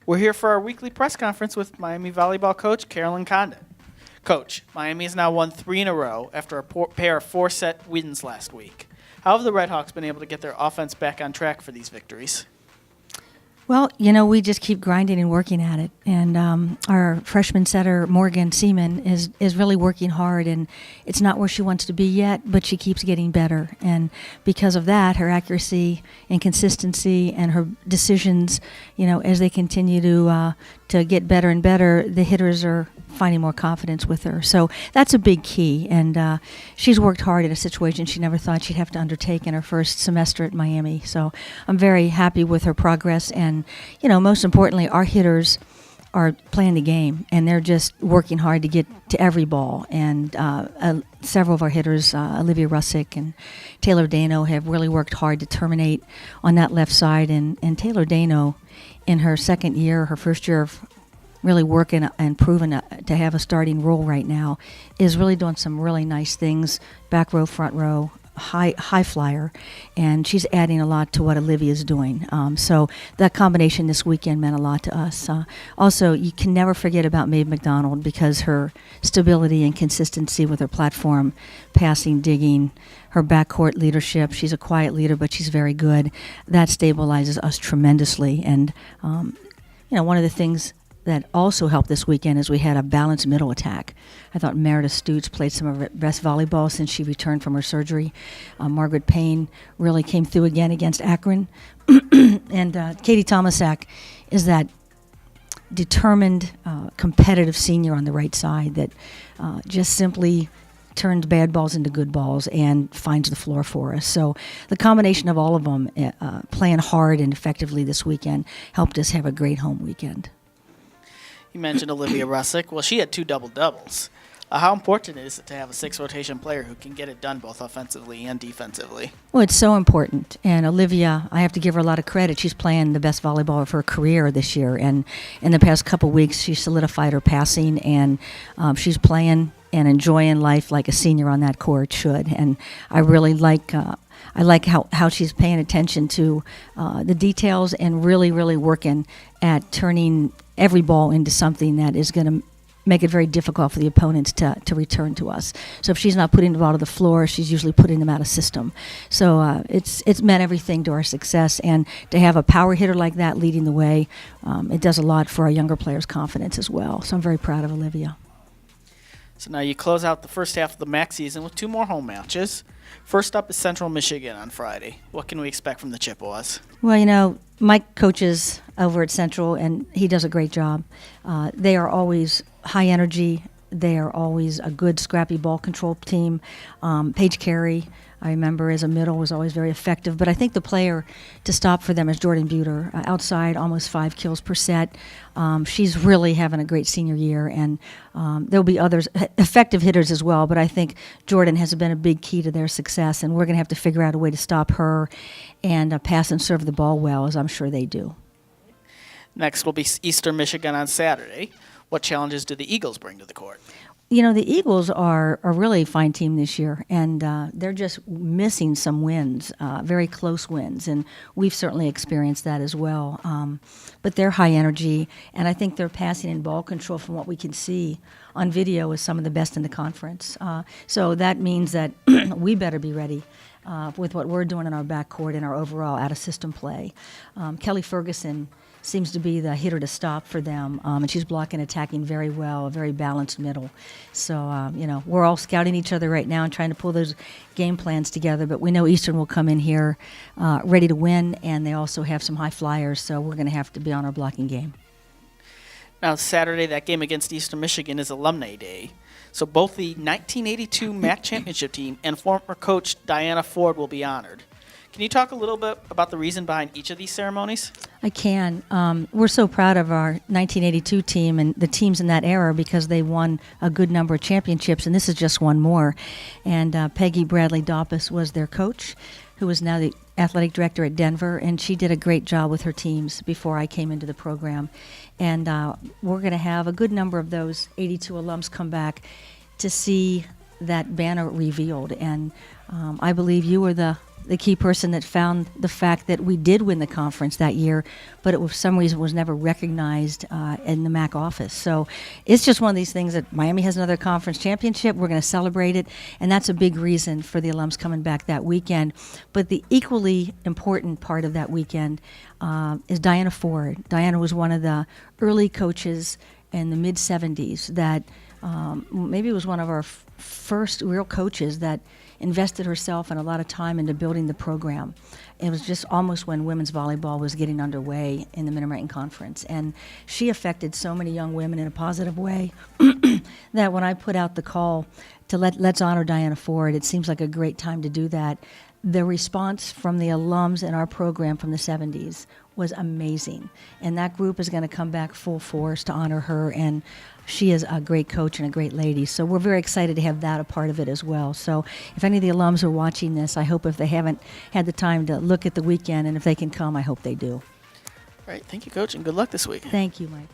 We're here for our weekly press conference with Miami volleyball coach Carolyn Condon. Coach, Miami has now won 3 in a row after a pair of 4-set wins last week. How have the Red Hawks been able to get their offense back on track for these victories? Well, we just keep grinding and working at it. And our freshman setter, Morgan Seaman, is really working hard. And it's not where she wants to be yet, but she keeps getting better. And because of that, her accuracy and consistency and her decisions, as they continue to get better and better, the hitters are finding more confidence with her. So that's a big key. And she's worked hard in a situation she never thought she'd have to undertake in her first semester at Miami. So I'm very happy with her progress. And, most importantly, our hitters are playing the game, and they're just working hard to get to every ball. And several of our hitters, Olivia Russick and Taylor Dano, have really worked hard to terminate on that left side. And Taylor Dano, in her first year of really working and proven to have a starting role right now, is really doing some really nice things, back row, front row, high flyer, and she's adding a lot to what Olivia's doing. So that combination this weekend meant a lot to us. Also, you can never forget about Maeve McDonald, because her stability and consistency with her platform, passing, digging, her backcourt leadership. She's a quiet leader, but she's very good. That stabilizes us tremendously. And, one of the things that also helped this weekend is we had a balanced middle attack. I thought Meredith Stutes played some of her best volleyball since she returned from her surgery. Margaret Payne really came through again against Akron. And Katie Tomasak is that determined, competitive senior on the right side that just simply turns bad balls into good balls and finds the floor for us. So the combination of all of them playing hard and effectively this weekend helped us have a great home weekend. You mentioned Olivia Russick. Well, she had 2 double-doubles. How important is it to have a 6-rotation player who can get it done both offensively and defensively? Well, it's so important. And Olivia, I have to give her a lot of credit. She's playing the best volleyball of her career this year. And in the past couple weeks, she solidified her passing, and she's playing and enjoying life like a senior on that court should. And I really like how she's paying attention to the details and really, really working at turning every ball into something that is going to make it very difficult for the opponents to return to us. So if she's not putting the ball to the floor, she's usually putting them out of system. So it's meant everything to our success. And to have a power hitter like that leading the way, it does a lot for our younger players' confidence as well. So I'm very proud of Olivia. So now you close out the first half of the MAC season with 2 more home matches. First up is Central Michigan on Friday. What can we expect from the Chippewas? Well, Mike coaches over at Central, and he does a great job. They are always high energy. They are always a good, scrappy ball control team. Paige Carey, I remember, as a middle, was always very effective. But I think the player to stop for them is Jordan Buter. Outside, almost 5 kills per set. She's really having a great senior year, and there'll be others, effective hitters as well. But I think Jordan has been a big key to their success, and we're going to have to figure out a way to stop her and pass and serve the ball well, as I'm sure they do. Next will be Eastern Michigan on Saturday. What challenges do the Eagles bring to the court? The Eagles are a really fine team this year, and they're just missing some wins, very close wins, and we've certainly experienced that as well. But they're high energy, and I think their passing and ball control, from what we can see on video, is some of the best in the conference. So that means that we better be ready with what we're doing in our backcourt and our overall out-of-system play. Kelly Ferguson seems to be the hitter to stop for them, and she's blocking, attacking very well, a very balanced middle. So, we're all scouting each other right now and trying to pull those game plans together, but we know Eastern will come in here ready to win, and they also have some high flyers, so we're going to have to be on our blocking game. Now, Saturday, that game against Eastern Michigan is Alumni Day. So both the 1982 MAC championship team and former coach Diana Ford will be honored. Can you talk a little bit about the reason behind each of these ceremonies? I can. We're so proud of our 1982 team and the teams in that era because they won a good number of championships, and this is just one more. And Peggy Bradley Doppus was their coach, who is now the athletic director at Denver, and she did a great job with her teams before I came into the program. And we're going to have a good number of those 82 alums come back to see that banner revealed. And I believe you were the the key person that found the fact that we did win the conference that year, but it was, for some reason, was never recognized in the MAC office. So it's just one of these things that Miami has another conference championship. We're going to celebrate it, and that's a big reason for the alums coming back that weekend. But the equally important part of that weekend is Diana Ford. Diana was one of the early coaches in the mid-'70s that maybe was one of our first real coaches that invested herself and a lot of time into building the program. It was just almost when women's volleyball was getting underway in the Mid-American Conference. And she affected so many young women in a positive way that when I put out the call to let's honor Diana Ford, it seems like a great time to do that. The response from the alums in our program from the 70s was amazing. And that group is going to come back full force to honor her. And she is a great coach and a great lady. So we're very excited to have that a part of it as well. So if any of the alums are watching this, I hope if they haven't had the time to look at the weekend, and if they can come, I hope they do. All right. Thank you, Coach, and good luck this week. Thank you, Mike.